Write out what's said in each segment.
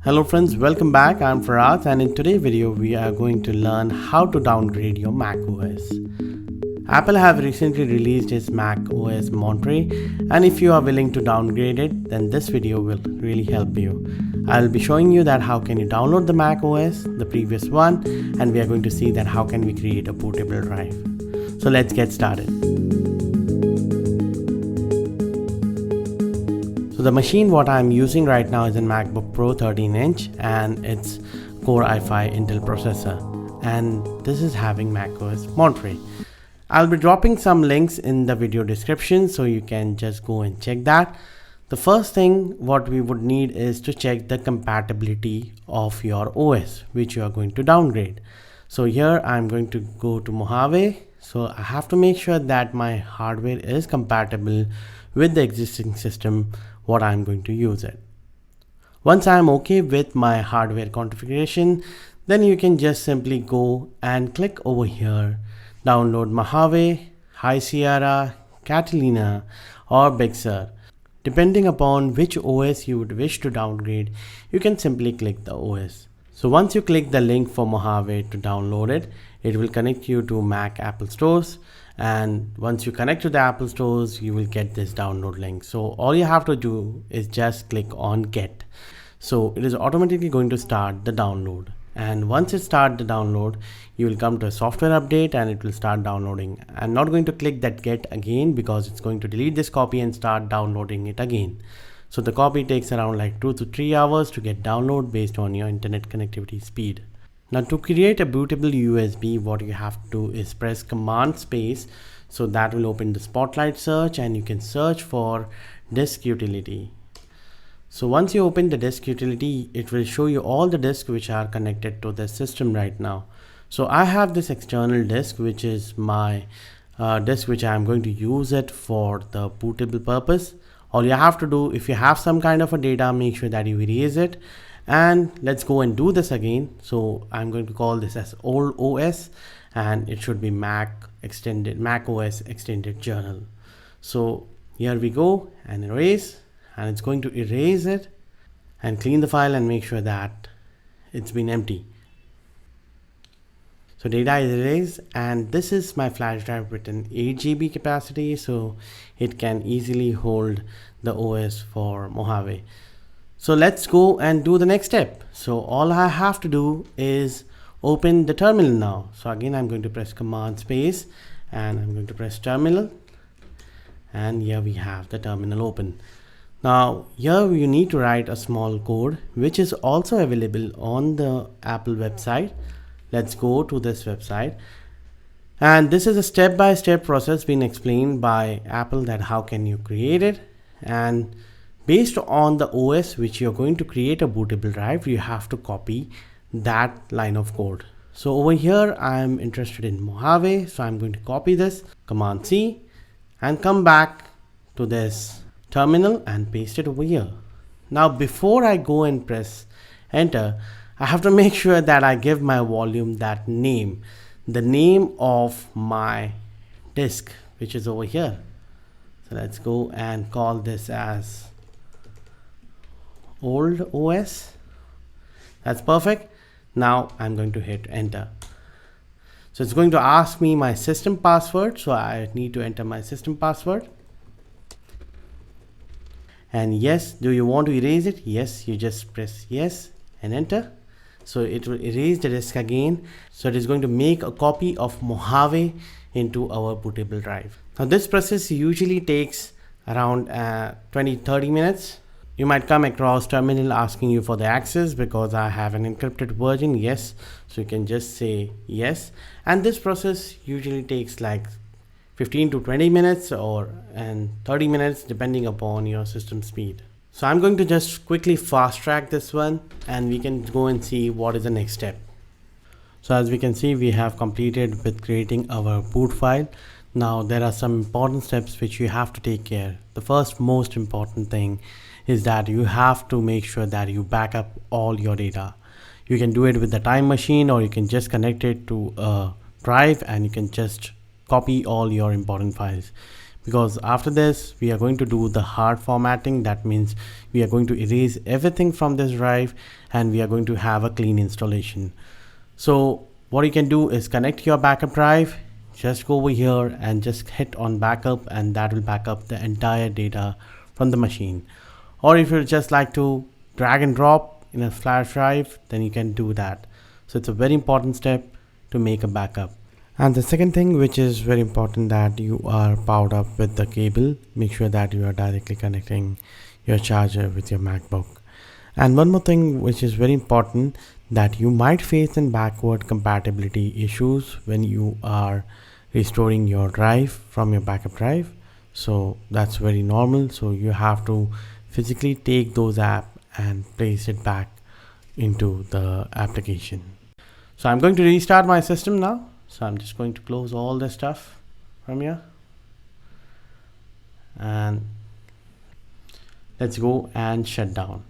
Hello friends, welcome back. I'm Faraz and in today's video we are going to learn how to downgrade your macOS. Apple have recently released its macOS Monterey, and if you are willing to downgrade it, then this video will really help you. I'll be showing you that how can you download the macOS, the previous one, and we are going to see that how can we create a bootable drive. So let's get started. So the machine what I'm using right now is a Macbook Pro 13-inch and it's Core i5 Intel processor, and this is having macOS Monterey. I'll be dropping some links in the video description so you can just go and check that. The first thing what we would need is to check the compatibility of your OS which you are going to downgrade. So here I'm going to go to Mojave. So I have to make sure that my hardware is compatible with the existing system what I'm going to use it. Once I'm okay with my hardware configuration, then you can just simply go and click over here, download Mojave, High Sierra, Catalina or Big Sur. Depending upon which OS you would wish to downgrade, you can simply click the OS. So once you click the link for Mojave to download it, it will connect you to Mac Apple stores, and once you connect to the Apple stores you will get this download link. So all you have to do is just click on get. So it is automatically going to start the download, and once it starts the download you will come to a software update and it will start downloading. I'm not going to click that get again because it's going to delete this copy and start downloading it again. So the copy takes around like 2 to 3 hours to get download based on your internet connectivity speed. Now to create a bootable USB, what you have to do is press Command space. So that will open the Spotlight search and you can search for disk utility. So once you open the disk utility, it will show you all the disks which are connected to the system right now. So I have this external disk which is my disk which I am going to use it for the bootable purpose. All you have to do, if you have some kind of a data, make sure that you erase it. And let's go and do this again. So I'm going to call this as old OS and it should be macOS extended journal. So here we go and erase, and it's going to erase it and clean the file and make sure that it's been empty. So data is erased, and this is my flash drive with an 8 GB capacity, so it can easily hold the OS for Mojave. So let's go and do the next step. So all I have to do is open the terminal now. So again I'm going to press Command space and I'm going to press terminal, and here we have the terminal open. Now here you need to write a small code which is also available on the Apple website. Let's go to this website, and this is a step-by-step process being explained by Apple that how can you create it, and based on the OS which you're going to create a bootable drive, you have to copy that line of code. So over here I'm interested in Mojave, so I'm going to copy this, Command C, and come back to this terminal and paste it over here. Now before I go and press enter, I have to make sure that I give my volume that name, the name of my disk which is over here. So let's go and call this as old OS. That's perfect. Now I'm going to hit enter. So it's going to ask me my system password, so I need to enter my system password. And yes, do you want to erase it? Yes, you just press yes and enter. So it will erase the disk again. So it is going to make a copy of Mojave into our bootable drive. Now this process usually takes around 20-30 minutes. You might come across terminal asking you for the access because I have an encrypted version. Yes, so you can just say yes, and this process usually takes like 15 to 20 minutes and 30 minutes depending upon your system speed. So I'm going to just quickly fast track this one and we can go and see what is the next step. So as we can see, we have completed with creating our boot file. Now there are some important steps which you have to take care. The first most important thing is that you have to make sure that you back up all your data. You can do it with the time machine, or you can just connect it to a drive and you can just copy all your important files. because after this we are going to do the hard formatting. That means we are going to erase everything from this drive and we are going to have a clean installation. So what you can do is connect your backup drive, just go over here and just hit on backup, and that will back up the entire data from the machine. Or if you just like to drag and drop in a flash drive, then you can do that. So it's a very important step to make a backup. And the second thing which is very important, that you are powered up with the cable. Make sure that you are directly connecting your charger with your MacBook. And one more thing which is very important, that you might face in backward compatibility issues when you are restoring your drive from your backup drive. So that's very normal. So you have to physically take those apps and place it back into the application. So I'm going to restart my system now. So I'm just going to close all the stuff from here and let's go and shut down.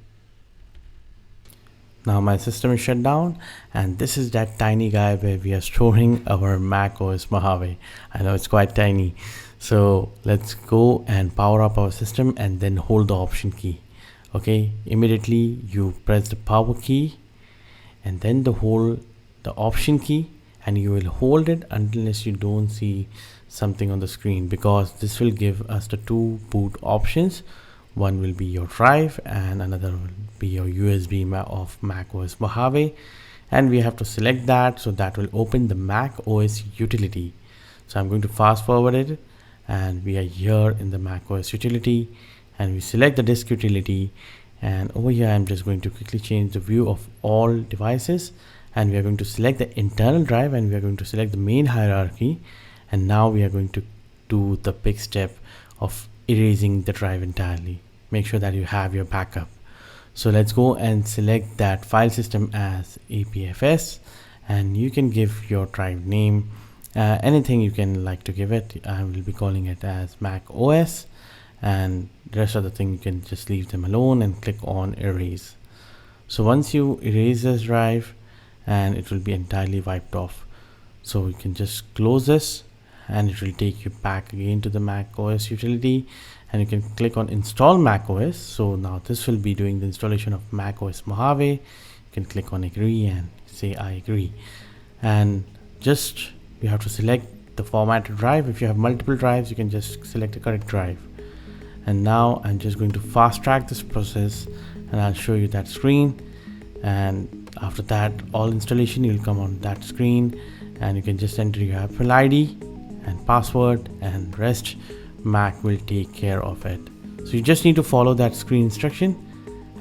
Now my system is shut down, and this is that tiny guy where we are storing our macOS Mojave. I know it's quite tiny. So let's go and power up our system and then hold the option key. Okay, immediately you press the power key and then the option key, and you will hold it unless you don't see something on the screen, because this will give us the two boot options. One will be your drive and another will be your USB of macOS Mojave, and we have to select that. So that will open the macOS utility. So I'm going to fast forward it, and we are here in the macOS utility, and we select the disk utility, and over here I'm just going to quickly change the view of all devices, and we are going to select the internal drive, and we are going to select the main hierarchy, and now we are going to do the big step of erasing the drive entirely. Make sure that you have your backup. So let's go and select that file system as APFS, and you can give your drive name anything you can like to give it. I will be calling it as Mac OS, and the rest of the thing you can just leave them alone and click on erase. So once you erase this drive, and it will be entirely wiped off. So you can just close this, and it will take you back again to the Mac OS utility, and you can click on install Mac OS. So now this will be doing the installation of Mac OS Mojave. You can click on agree and say I agree, and just you have to select the formatted drive. If you have multiple drives, you can just select the correct drive. And now I'm just going to fast track this process, and I'll show you that screen. And after that, all installation will come on that screen, and you can just enter your Apple ID and password, and rest Mac will take care of it. So you just need to follow that screen instruction,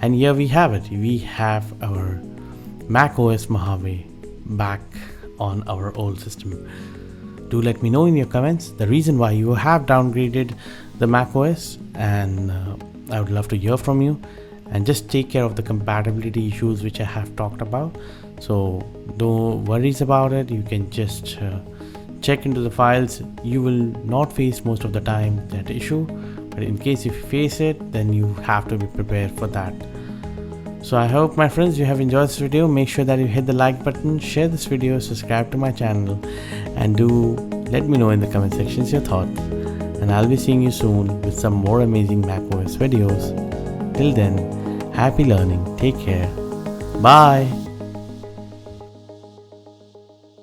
and here we have it. We have our Mac OS Mojave back on our old system. Do let me know in your comments the reason why you have downgraded the Mac OS, and I would love to hear from you. And just take care of the compatibility issues which I have talked about. So no worries about it. You can just check into the files. You will not face most of the time that issue, but in case if you face it, then you have to be prepared for that. So I hope, my friends, you have enjoyed this video. Make sure that you hit the like button, share this video, subscribe to my channel, and do let me know in the comment sections your thoughts. And I'll be seeing you soon with some more amazing macOS videos. Till then, happy learning. Take care. Bye.